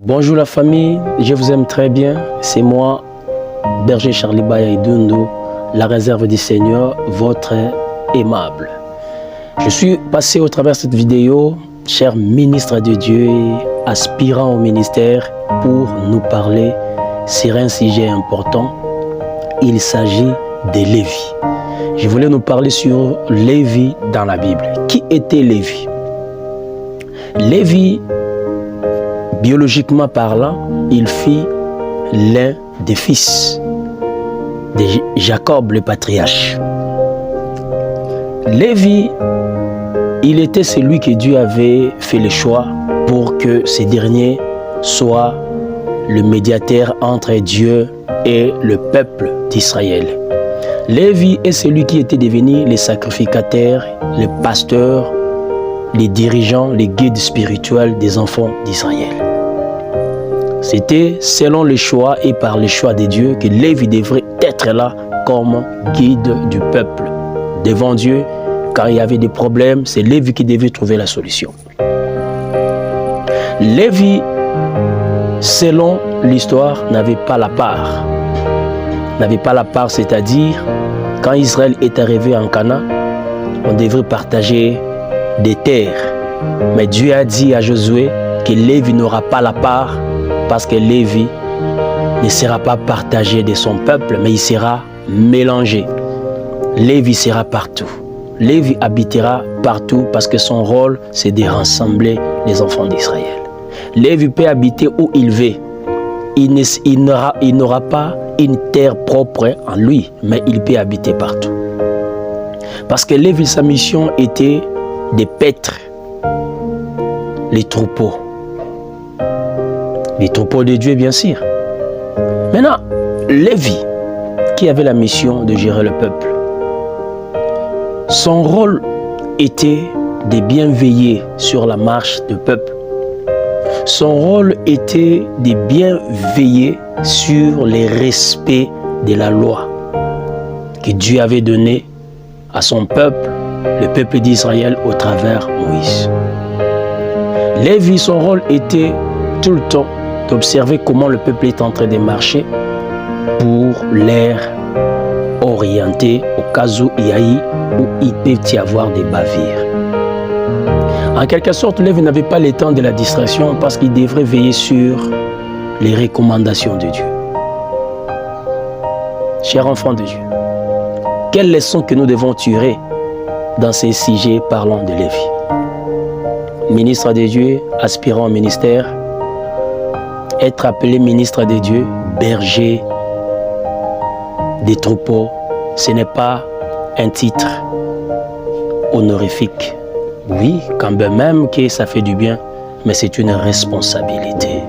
Bonjour la famille, je vous aime très bien. C'est moi, berger Charlie Baya Idundo, la réserve du Seigneur, votre aimable. Je suis passé au travers de cette vidéo, cher ministre de Dieu et aspirant au ministère, pour nous parler sur un sujet important. Il s'agit de Lévi. Je voulais nous parler sur Lévi dans la Bible. Qui était Lévi? Lévi, biologiquement parlant, il fut l'un des fils de Jacob le patriarche. Lévi, il était celui que Dieu avait fait le choix pour que ce dernier soit le médiateur entre Dieu et le peuple d'Israël. Lévi est celui qui était devenu le sacrificateur, le pasteur, les dirigeants, les guides spirituels des enfants d'Israël. C'était selon le choix et par le choix de Dieu que Lévi devrait être là comme guide du peuple. Devant Dieu, quand il y avait des problèmes, c'est Lévi qui devait trouver la solution. Lévi, selon l'histoire, n'avait pas la part. N'avait pas la part, c'est-à-dire, quand Israël est arrivé en Canaan, on devrait partager des terres. Mais Dieu a dit à Josué que Lévi n'aura pas la part parce que Lévi ne sera pas partagé de son peuple, mais il sera mélangé. Lévi sera partout. Lévi habitera partout parce que son rôle, c'est de rassembler les enfants d'Israël. Lévi peut habiter où il veut. Il n'aura pas une terre propre en lui, mais il peut habiter partout. Parce que Lévi, sa mission était de paître les troupeaux. Les troupeaux de Dieu, bien sûr. Maintenant, Lévi, qui avait la mission de gérer le peuple, son rôle était de bien veiller sur la marche du peuple. Son rôle était de bien veiller sur le respect de la loi que Dieu avait donnée à son peuple, le peuple d'Israël, au travers Moïse. Lévi, son rôle était tout le temps d'observer comment le peuple est en train de marcher pour l'air orienté au cas où il peut y avoir des bavures. En quelque sorte, Lévi n'avait pas le temps de la distraction parce qu'il devrait veiller sur les recommandations de Dieu. Chers enfants de Dieu, quelle leçon que nous devons tirer dans ces sujets parlant de Lévi? Ministre de Dieu, aspirant au ministère, être appelé ministre de Dieu, berger des troupeaux, ce n'est pas un titre honorifique. Oui, quand même que ça fait du bien, mais c'est une responsabilité.